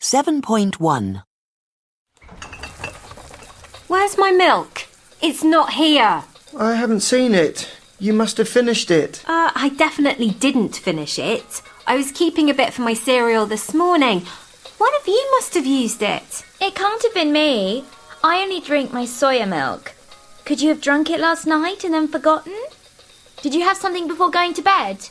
7.1. Where's my milk? It's not here. I haven't seen it. You must have finished it. I definitely didn't finish it. I was keeping a bit for my cereal this morning. One of you must have used it. It can't have been me. I only drink my soya milk. Could you have drunk it last night and then forgotten? Did you have something before going to bed?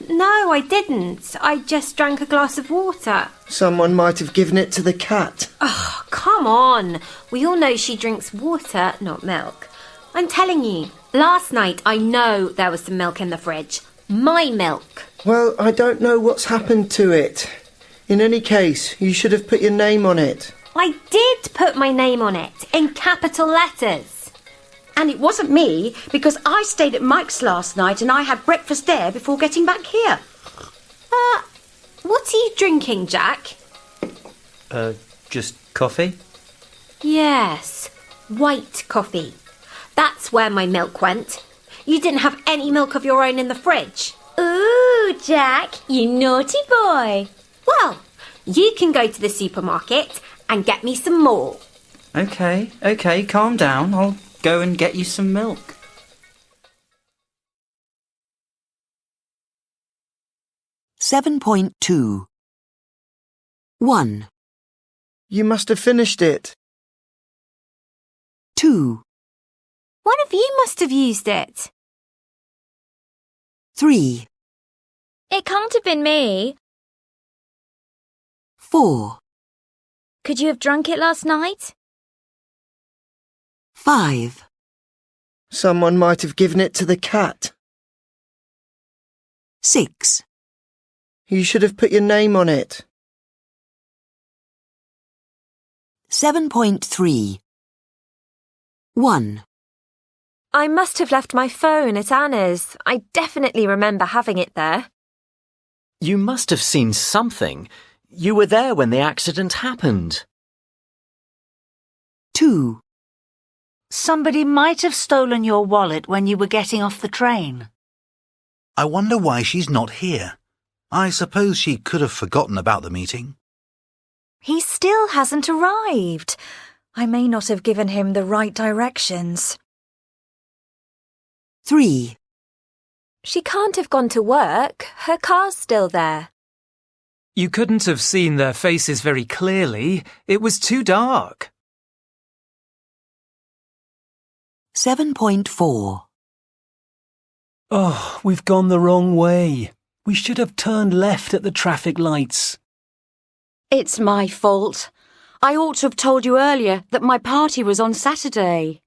No, I didn't. I just drank a glass of water. Someone might have given it to the cat. Oh, come on. We all know she drinks water, not milk. I'm telling you, last night I know there was some milk in the fridge. My milk. Well, I don't know what's happened to it. In any case, you should have put your name on it. I did put my name on it, in capital letters. And it wasn't me, because I stayed at Mike's last night and I had breakfast there before getting back here. What are you drinking, Jack? Just coffee? Yes, white coffee. That's where my milk went. You didn't have any milk of your own in the fridge. Ooh, Jack, you naughty boy. Well, you can go to the supermarket and get me some more. Okay, calm down. I'll go and get you some milk. (7.2) 1, You must have finished it. 2, One of you must have used it. 3, It can't have been me. 4, Could you have drunk it last night? 5, Someone might have given it to the cat. 6, You should have put your name on it. 7.3. 1, I must have left my phone at Anna's. I definitely remember having it there. You must have seen something. You were there when the accident happened. 2, Somebody might have stolen your wallet when you were getting off the train. I wonder why she's not here. I suppose she could have forgotten about the meeting. He still hasn't arrived. I may not have given him the right directions. 3, She can't have gone to work. Her car's still there. You couldn't have seen their faces very clearly. It was too dark. 7.4. Oh, we've gone the wrong way. We should have turned left at the traffic lights. It's my fault. I ought to have told you earlier that my party was on Saturday.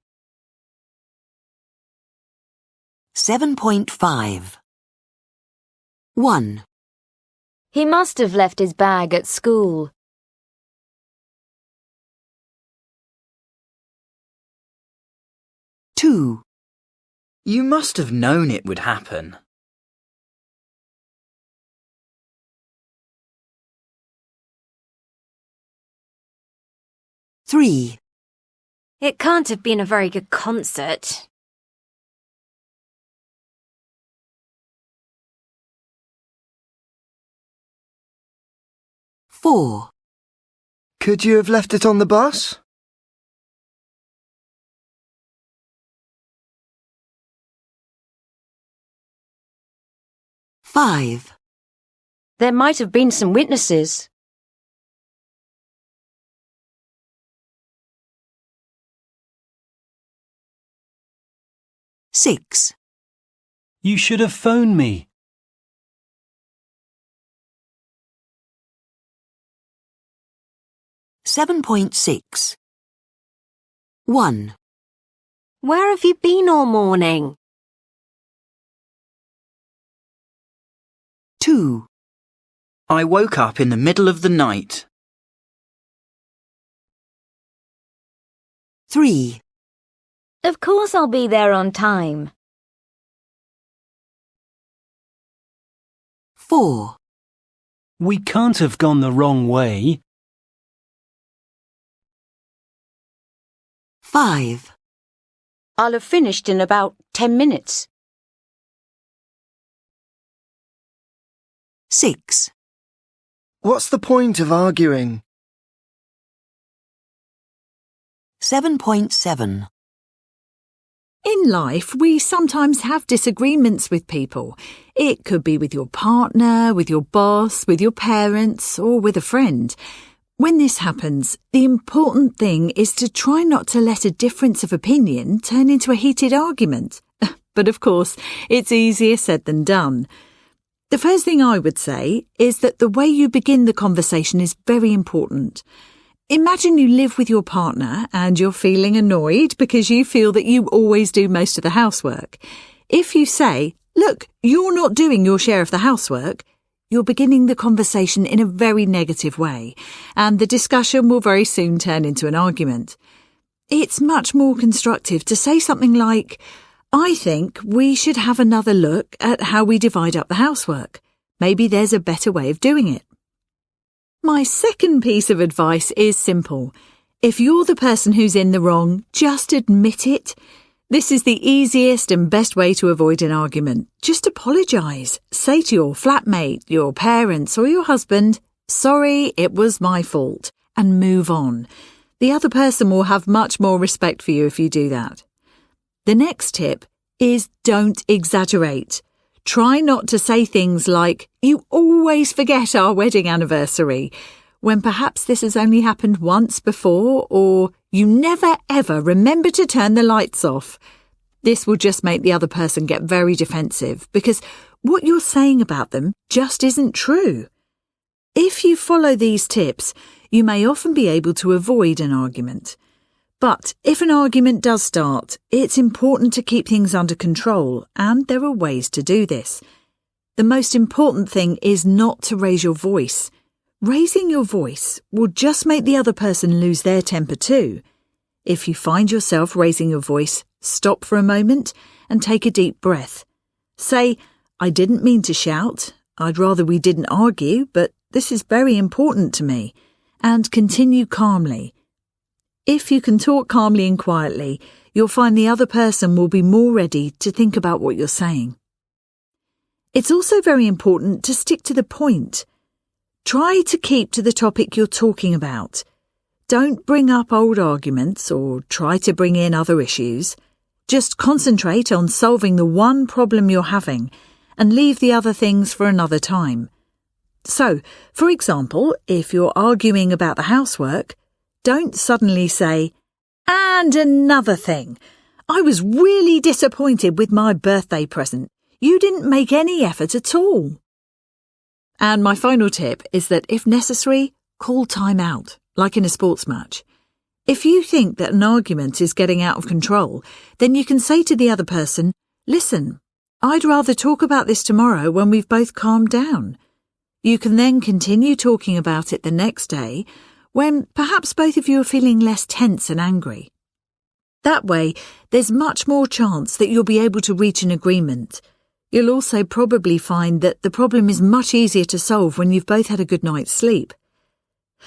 7.5. 1, He must have left his bag at school. 2, You must have known it would happen. 3, It can't have been a very good concert. 4, Could you have left it on the bus? 5, There might have been some witnesses. 6, You should have phoned me. 7.6. 1, Where have you been all morning? 2, I woke up in the middle of the night. 3, Of course I'll be there on time. 4, We can't have gone the wrong way. 5, I'll have finished in about 10 minutes. 6, What's the point of arguing? 7.7. In life, we sometimes have disagreements with people. It could be with your partner, with your boss, with your parents, or with a friend. When this happens, the important thing is to try not to let a difference of opinion turn into a heated argument. But of course, it's easier said than done. The first thing I would say is that the way you begin the conversation is very important. Imagine you live with your partner and you're feeling annoyed because you feel that you always do most of the housework. If you say, "Look, you're not doing your share of the housework," you're beginning the conversation in a very negative way, and the discussion will very soon turn into an argument. It's much more constructive to say something like, "I think we should have another look at how we divide up the housework. Maybe there's a better way of doing it." My second piece of advice is simple. If you're the person who's in the wrong, just admit it. This is the easiest and best way to avoid an argument. Just apologise. Say to your flatmate, your parents, or your husband, "Sorry, it was my fault," and move on. The other person will have much more respect for you if you do that. The next tip is don't exaggerate. Try not to say things like, "You always forget our wedding anniversary," when perhaps this has only happened once before, or "You never ever remember to turn the lights off." This will just make the other person get very defensive because what you're saying about them just isn't true. If you follow these tips, you may often be able to avoid an argument. But if an argument does start, it's important to keep things under control, and there are ways to do this. The most important thing is not to raise your voice. Raising your voice will just make the other person lose their temper too. If you find yourself raising your voice, stop for a moment and take a deep breath. Say, "I didn't mean to shout. I'd rather we didn't argue, but this is very important to me," and continue calmly. If you can talk calmly and quietly, you'll find the other person will be more ready to think about what you're saying. It's also very important to stick to the point. Try to keep to the topic you're talking about. Don't bring up old arguments or try to bring in other issues. Just concentrate on solving the one problem you're having and leave the other things for another time. So, for example, if you're arguing about the housework, don't suddenly say, "And another thing, I was really disappointed with my birthday present. You didn't make any effort at all." And my final tip is that if necessary, call time out, like in a sports match. If you think that an argument is getting out of control, then you can say to the other person, "Listen, I'd rather talk about this tomorrow when we've both calmed down." You can then continue talking about it the next day, when perhaps both of you are feeling less tense and angry. That way, there's much more chance that you'll be able to reach an agreement. You'll also probably find that the problem is much easier to solve when you've both had a good night's sleep.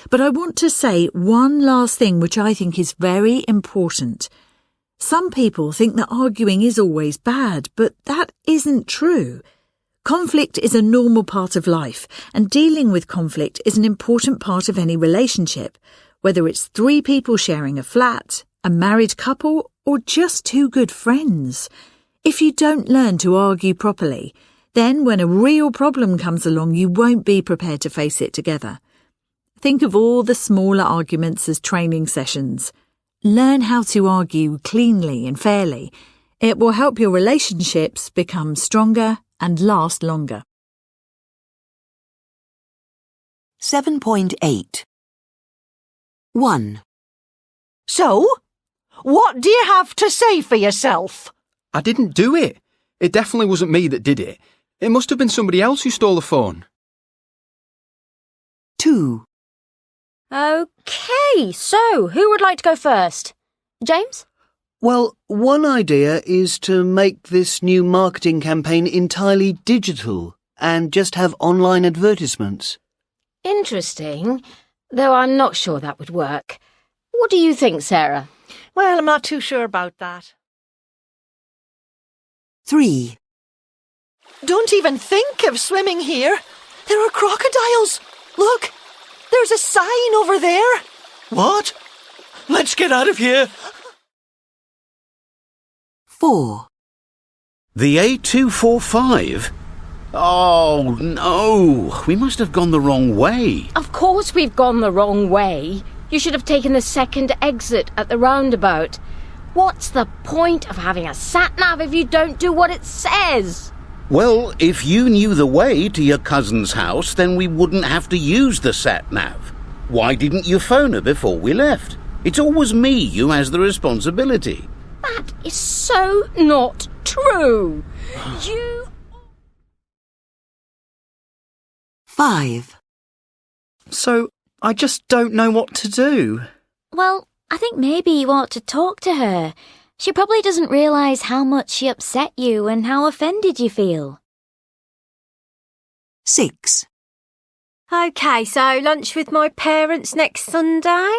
But I want to say one last thing which I think is very important. Some people think that arguing is always bad, but that isn't true. Conflict is a normal part of life, and dealing with conflict is an important part of any relationship, whether it's 3 people sharing a flat, a married couple, or just 2 good friends. If you don't learn to argue properly, then when a real problem comes along, you won't be prepared to face it together. Think of all the smaller arguments as training sessions. Learn how to argue cleanly and fairly. It will help your relationships become stronger and last longer. 7.8. 1. So, what do you have to say for yourself? I didn't do it. It definitely wasn't me that did it. It must have been somebody else who stole the phone. 2. OK, so who would like to go first? James? Well, one idea is to make this new marketing campaign entirely digital and just have online advertisements. Interesting, though I'm not sure that would work. What do you think, Sarah? Well, I'm not too sure about that. 3. Don't even think of swimming here. There are crocodiles. Look, there's a sign over there. What? Let's get out of here! 4. The A245? Oh, no. We must have gone the wrong way. Of course we've gone the wrong way. You should have taken the second exit at the roundabout. What's the point of having a sat-nav if you don't do what it says? Well, if you knew the way to your cousin's house, then we wouldn't have to use the sat-nav. Why didn't you phone her before we left? It's always me who has the responsibility. That is so not true. You... 5. So, I just don't know what to do. Well, I think maybe you ought to talk to her. She probably doesn't realise how much she upset you and how offended you feel. 6. OK, so lunch with my parents next Sunday?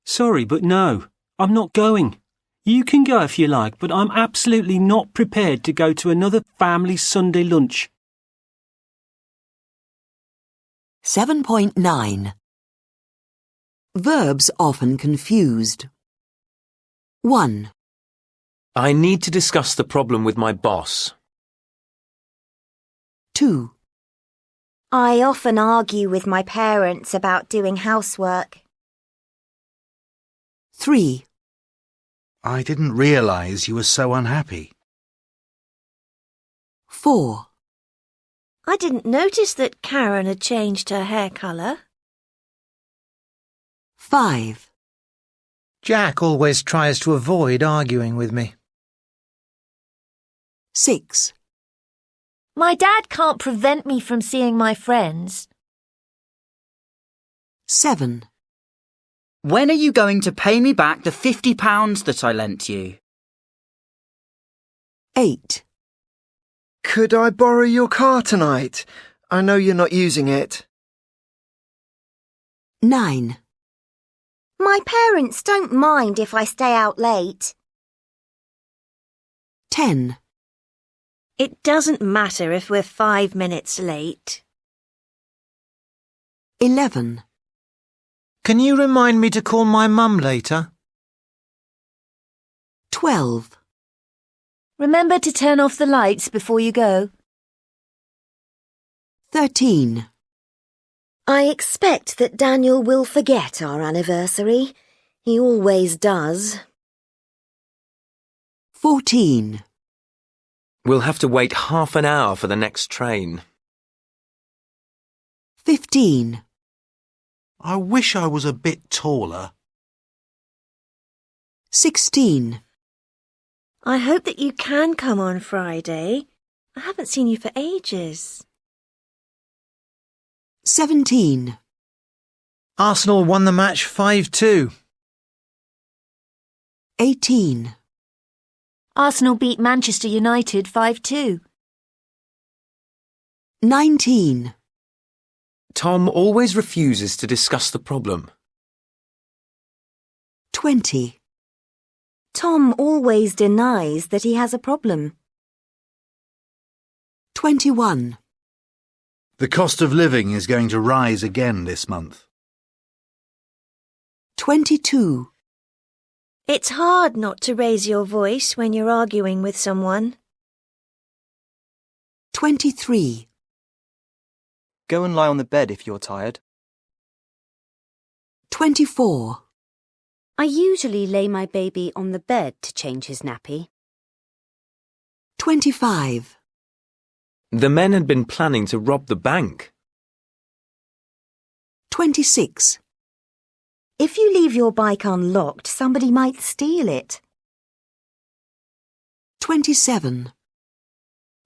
Sorry, but no, I'm not going. You can go if you like, but I'm absolutely not prepared to go to another family Sunday lunch. 7.9. Verbs often confused. 1. I need to discuss the problem with my boss. 2. I often argue with my parents about doing housework. 3. I didn't realise you were so unhappy. 4. I didn't notice that Karen had changed her hair colour. 5. Jack always tries to avoid arguing with me. 6. My dad can't prevent me from seeing my friends. 7. When are you going to pay me back the £50 that I lent you? 8. Could I borrow your car tonight? I know you're not using it. 9. My parents don't mind if I stay out late. 10. It doesn't matter if we're 5 minutes late. 11. Can you remind me to call my mum later? 12. Remember to turn off the lights before you go. 13. I expect that Daniel will forget our anniversary. He always does. 14. We'll have to wait half an hour for the next train. 15. I wish I was a bit taller. 16. I hope that you can come on Friday. I haven't seen you for ages. 17. Arsenal won the match 5-2. 18. Arsenal beat Manchester United 5-2. 19. Tom always refuses to discuss the problem. 20. Tom always denies that he has a problem. 21. The cost of living is going to rise again this month. 22. It's hard not to raise your voice when you're arguing with someone. 23. Go and lie on the bed if you're tired. 24. I usually lay my baby on the bed to change his nappy. 25. The men had been planning to rob the bank. 26. If you leave your bike unlocked, somebody might steal it. 27.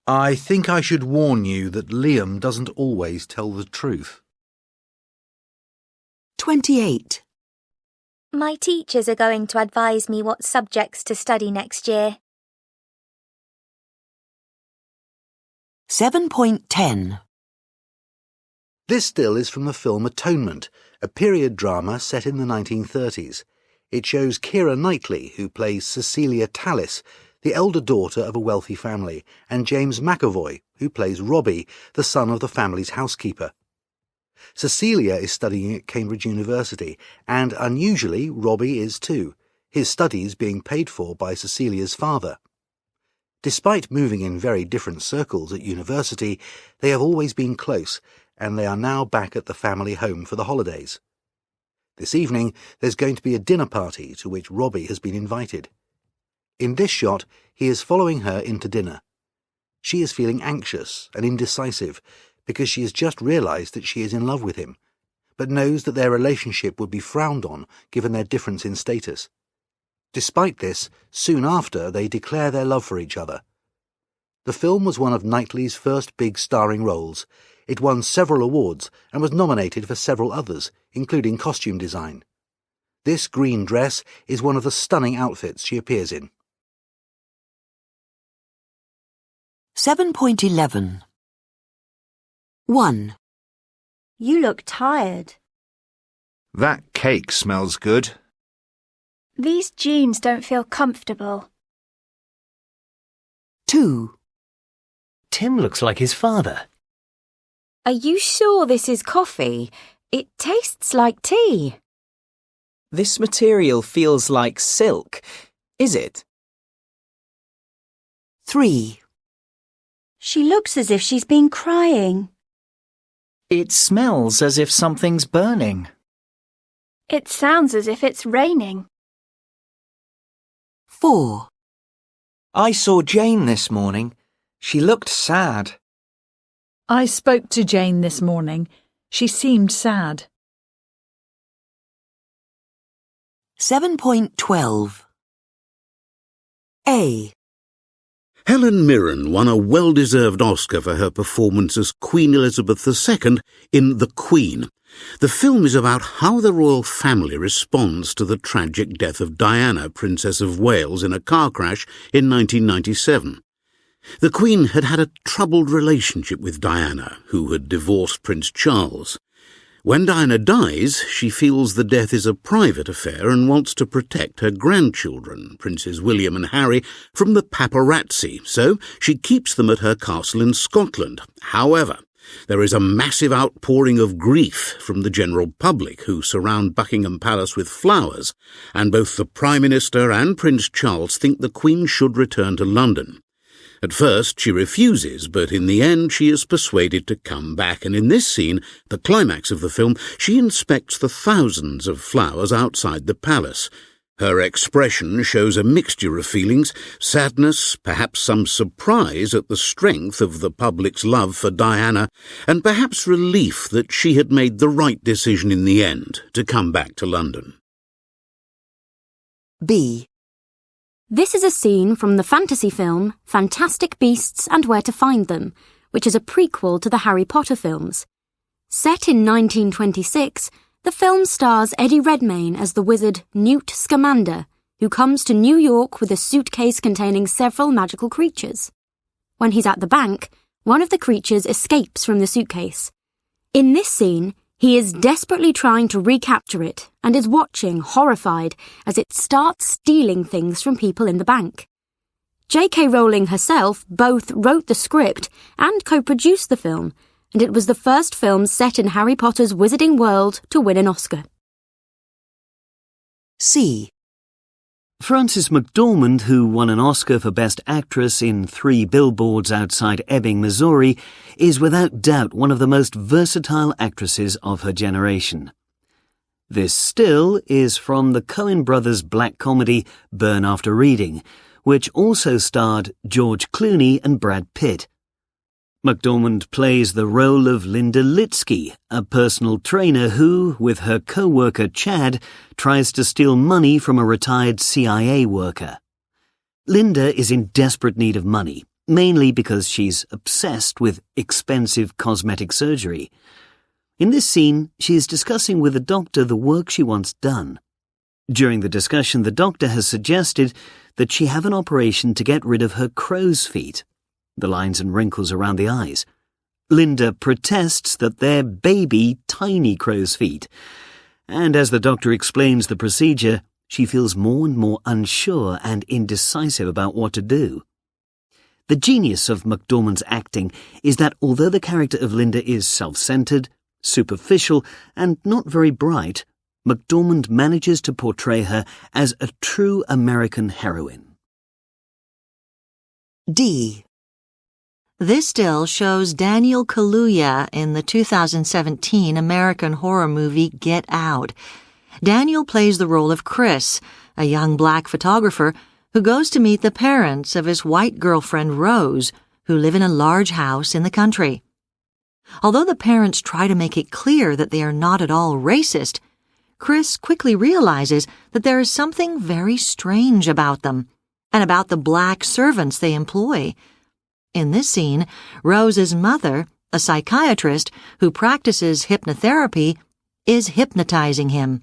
I think I should warn you that Liam doesn't always tell the truth. 28. My teachers are going to advise me what subjects to study next year. 7.10. This still is from the film Atonement, a period drama set in the 1930s. It shows Keira Knightley, who plays Cecilia Tallis, the elder daughter of a wealthy family, and James McAvoy, who plays Robbie, the son of the family's housekeeper. Cecilia is studying at Cambridge University, and unusually Robbie is too, his studies being paid for by Cecilia's father. Despite moving in very different circles at university, they have always been close, and they are now back at the family home for the holidays. This evening there's going to be a dinner party to which Robbie has been invited. In this shot, he is following her into dinner. She is feeling anxious and indecisive because she has just realised that she is in love with him, but knows that their relationship would be frowned on given their difference in status. Despite this, soon after they declare their love for each other. The film was one of Knightley's first big starring roles. It won several awards and was nominated for several others, including costume design. This green dress is one of the stunning outfits she appears in. 7.11. 1. You look tired. That cake smells good. These jeans don't feel comfortable. 2. Tim looks like his father. Are you sure this is coffee? It tastes like tea. This material feels like silk. Is it? 3. She looks as if she's been crying. It smells as if something's burning. It sounds as if it's raining. 4. I saw Jane this morning. She looked sad. I spoke to Jane this morning. She seemed sad. 7.12. A. Helen Mirren won a well-deserved Oscar for her performance as Queen Elizabeth II in The Queen. The film is about how the royal family responds to the tragic death of Diana, Princess of Wales, in a car crash in 1997. The Queen had had a troubled relationship with Diana, who had divorced Prince Charles. When Diana dies, she feels the death is a private affair and wants to protect her grandchildren, Princes William and Harry, from the paparazzi, so she keeps them at her castle in Scotland. However, there is a massive outpouring of grief from the general public who surround Buckingham Palace with flowers, and both the Prime Minister and Prince Charles think the Queen should return to London. At first she refuses, but in the end she is persuaded to come back, and in this scene, the climax of the film, she inspects the thousands of flowers outside the palace. Her expression shows a mixture of feelings, sadness, perhaps some surprise at the strength of the public's love for Diana, and perhaps relief that she had made the right decision in the end to come back to London. B. This is a scene from the fantasy film Fantastic Beasts and Where to Find Them, which is a prequel to the Harry Potter films. Set in 1926, the film stars Eddie Redmayne as the wizard Newt Scamander, who comes to New York with a suitcase containing several magical creatures. When he's at the bank, one of the creatures escapes from the suitcase. In this scene, he is desperately trying to recapture it and is watching, horrified, as it starts stealing things from people in the bank. J.K. Rowling herself both wrote the script and co-produced the film, and it was the first film set in Harry Potter's wizarding world to win an Oscar. C. Frances McDormand, who won an Oscar for Best Actress in 3 Billboards Outside Ebbing, Missouri, is without doubt one of the most versatile actresses of her generation. This still is from the Coen brothers' black comedy Burn After Reading, which also starred George Clooney and Brad Pitt. McDormand plays the role of Linda Litsky, a personal trainer who, with her co-worker Chad, tries to steal money from a retired CIA worker. Linda is in desperate need of money, mainly because she's obsessed with expensive cosmetic surgery. In this scene, she is discussing with the doctor the work she wants done. During the discussion, the doctor has suggested that she have an operation to get rid of her crow's feet, the lines and wrinkles around the eyes. Linda protests that they're baby, tiny crow's feet, and as the doctor explains the procedure, she feels more and more unsure and indecisive about what to do. The genius of McDormand's acting is that although the character of Linda is self-centered, Superficial and not very bright, MacDormand manages to portray her as a true American heroine. D. This still shows Daniel Kaluuya in the 2017 American horror movie Get Out. Daniel plays the role of Chris, a young black photographer who goes to meet the parents of his white girlfriend Rose, who live in a large house in the country. Although the parents try to make it clear that they are not at all racist, Chris quickly realizes that there is something very strange about them, and about the black servants they employ. In this scene, Rose's mother, a psychiatrist who practices hypnotherapy, is hypnotizing him.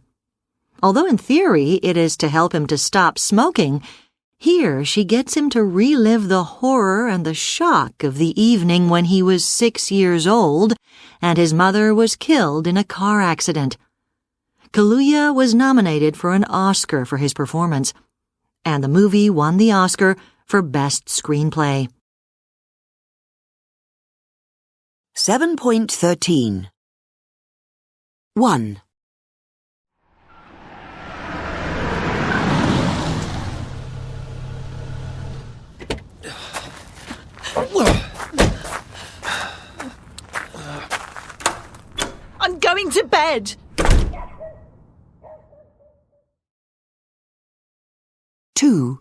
Although in theory it is to help him to stop smoking, here she gets him to relive the horror and the shock of the evening when he was 6 years old and his mother was killed in a car accident. Kaluuya was nominated for an Oscar for his performance, and the movie won the Oscar for Best Screenplay. 7.13 1. I'm going to bed. 2.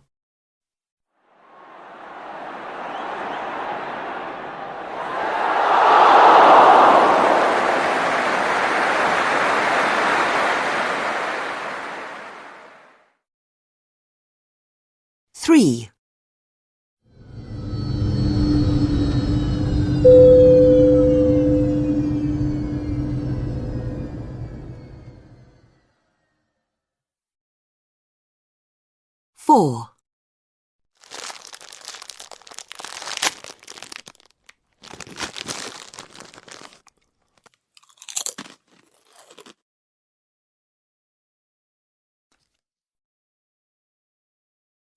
3. 4.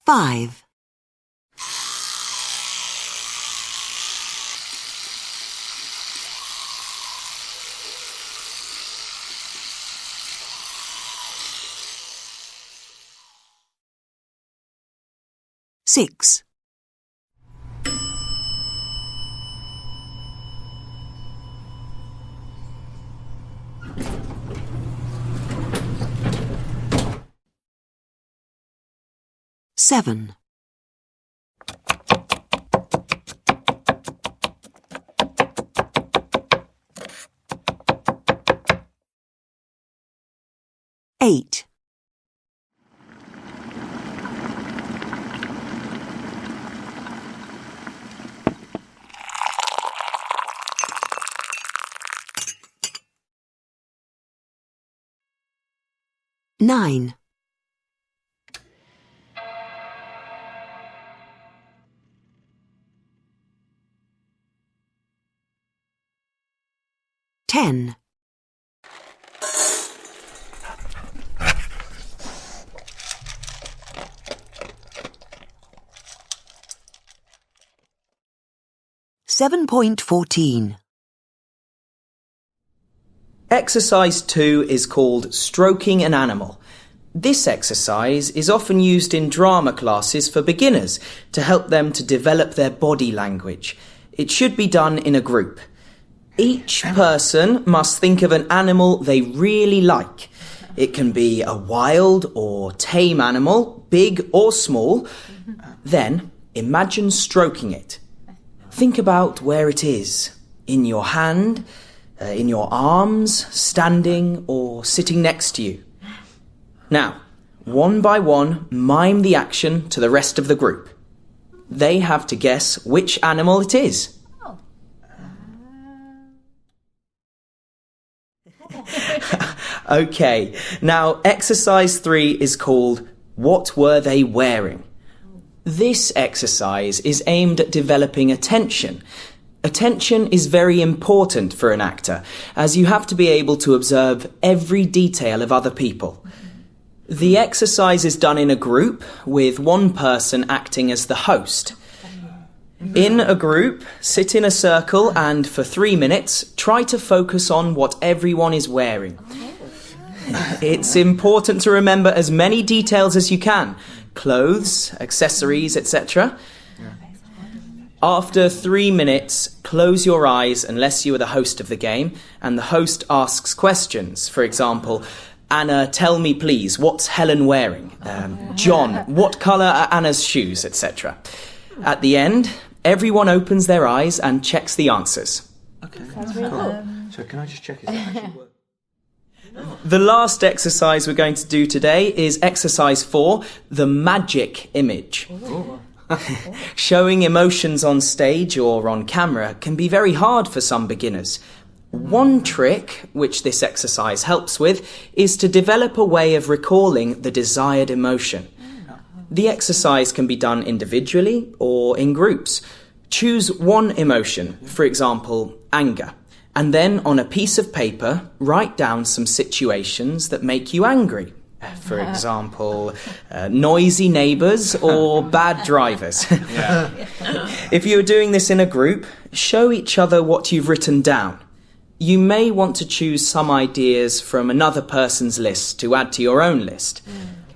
5. 6. 7. 8. 9. 10. 7.14 Exercise 2 is called Stroking an Animal. This exercise is often used in drama classes for beginners to help them to develop their body language. It should be done in a group. Each person must think of an animal they really like. It can be a wild or tame animal, big or small. Then imagine stroking it. Think about where it is. In your hand, in your arms, standing or sitting next to you. Now, one by one, mime the action to the rest of the group. They have to guess which animal it is. Okay, now exercise 3 is called What Were They Wearing? This exercise is aimed at developing attention. Attention is very important for an actor, as you have to be able to observe every detail of other people. The exercise is done in a group, with one person acting as the host. In a group, sit in a circle and for 3 minutes, try to focus on what everyone is wearing. It's important to remember as many details as you can. Clothes, accessories, etc. After 3 minutes, close your eyes unless you are the host of the game and the host asks questions. For example, Anna, tell me please, what's Helen wearing? John, what colour are Anna's shoes, etc. At the end, everyone opens their eyes and checks the answers. Okay, cool. So can I just check if that actually works? The last exercise we're going to do today is exercise 4, the magic image. Showing emotions on stage or on camera can be very hard for some beginners. One trick, which this exercise helps with, is to develop a way of recalling the desired emotion. The exercise can be done individually or in groups. Choose one emotion, for example, anger, and then on a piece of paper, write down some situations that make you angry. For example, noisy neighbours or bad drivers. If you're doing this in a group, show each other what you've written down. You may want to choose some ideas from another person's list to add to your own list.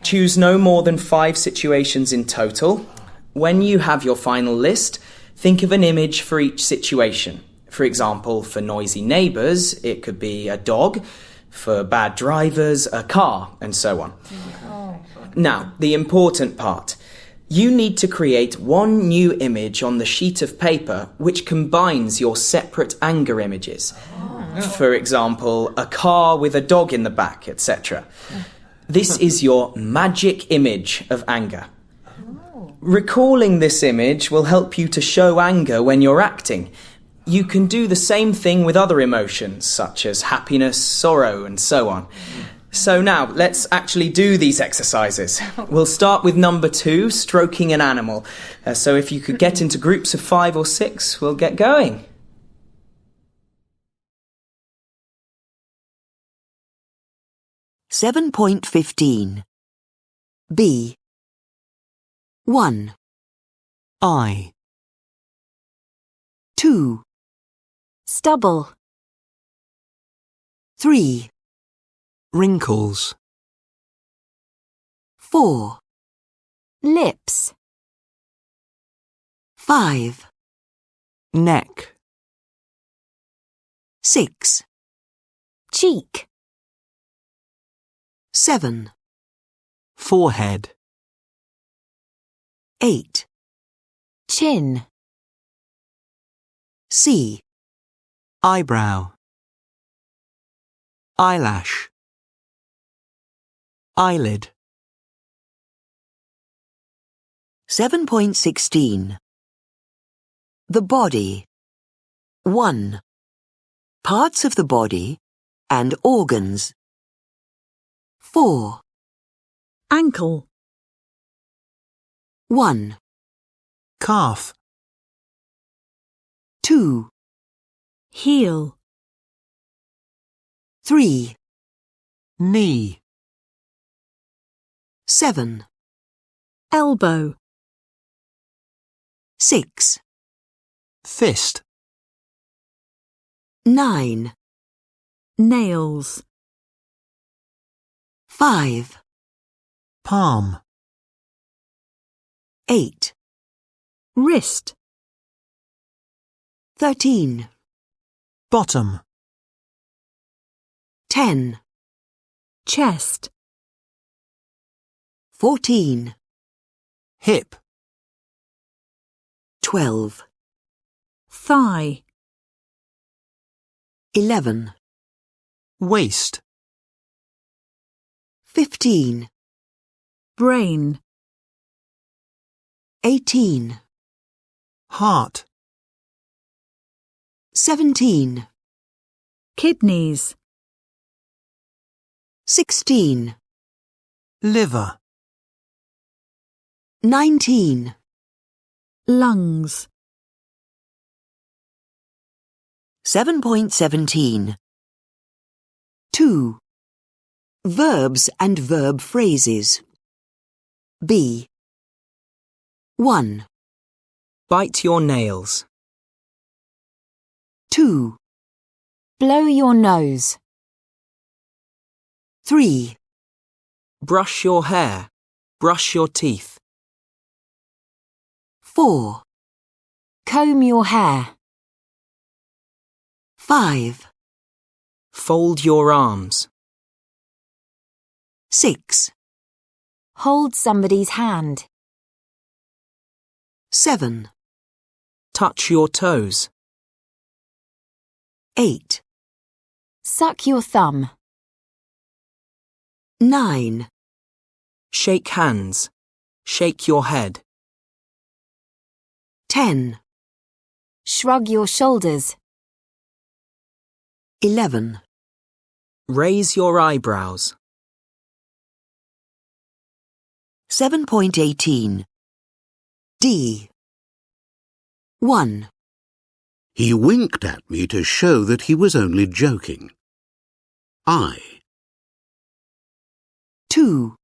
Choose no more than 5 situations in total. When you have your final list, think of an image for each situation. For example, for noisy neighbours, it could be a dog. For bad drivers, a car, and so on. Now, the important part. You need to create one new image on the sheet of paper which combines your separate anger images. For example, a car with a dog in the back, etc. This is your magic image of anger. Recalling this image will help you to show anger when you're acting. You can do the same thing with other emotions, such as happiness, sorrow, and so on. So now, let's actually do these exercises. We'll start with number 2, stroking an animal. So if you could get into groups of 5 or 6, we'll get going. (7.15) B. 1. I. 2. Stubble. 3. Wrinkles. 4. Lips. 5. Neck. 6. Cheek. 7. Forehead. 8. Chin. C. Eyebrow. Eyelash. Eyelid. 7.16 The body. 1. Parts of the body and organs. 4. Ankle. 1. Calf. 2. Heel. 3. Knee. 7. Elbow. 6. Fist. 9. Nails. 5. Palm. 8. Wrist. 13. Bottom. 10. Chest. 14. Hip. 12. Thigh. 11. Waist. 15. Brain. 18. Heart. 17. Kidneys. 16. Liver. 19. Lungs. 7.17 2. Verbs and verb phrases. B. 1. Bite your nails. 2, Blow your nose. 3, Brush your hair. Brush your teeth. 4, Comb your hair. 5, Fold your arms. 6, Hold somebody's hand. 7, Touch your toes. 8, Suck your thumb. 9, Shake hands. Shake your head. 10, Shrug your shoulders. 11, Raise your eyebrows. 7.18. D. 1, He winked at me to show that he was only joking. I. 2,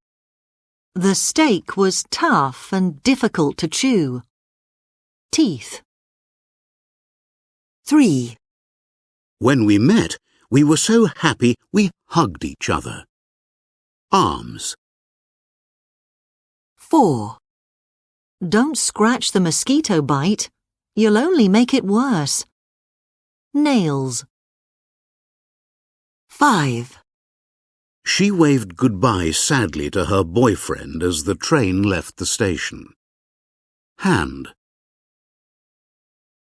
The steak was tough and difficult to chew. Teeth. 3, When we met, we were so happy we hugged each other. Arms. 4, Don't scratch the mosquito bite. You'll only make it worse. Nails. 5, She waved goodbye sadly to her boyfriend as the train left the station. Hand.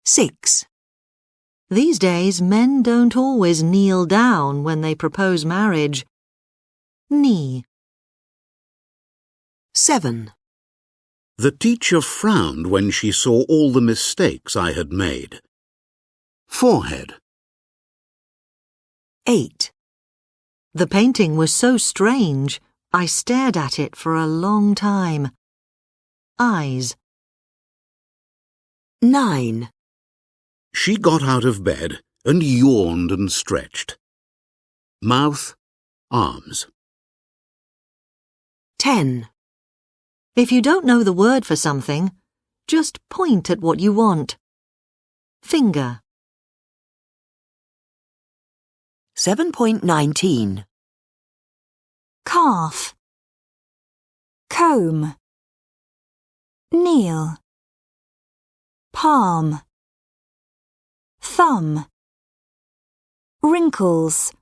6, These days, men don't always kneel down when they propose marriage. Knee. 7, The teacher frowned when she saw all the mistakes I had made. Forehead. 8, The painting was so strange, I stared at it for a long time. Eyes. 9, She got out of bed and yawned and stretched. Mouth, arms. 10, If you don't know the word for something, just point at what you want. Finger. 7.19. Calf. Comb. Kneel. Palm. Thumb. Wrinkles.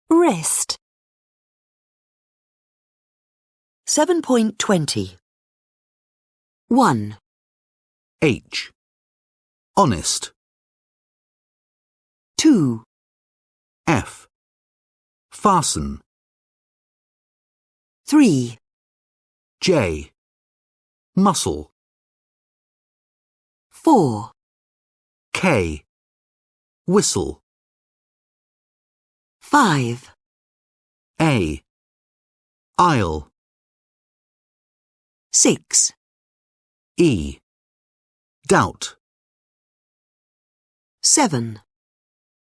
Wrist. 7.20. 1, H. Honest. 2, F. Fasten. 3, J. Muscle. 4, K. Whistle. 5, A. Aisle. 6, E. Doubt. 7,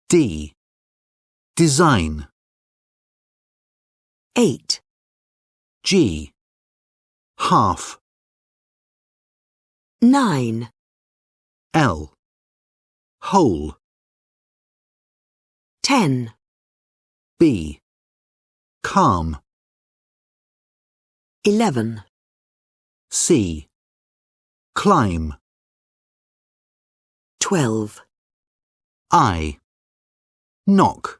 D. Design. 8, G. Half. 9, L. Whole. 10, B. Calm. 11, C. Climb. 12, I. Knock.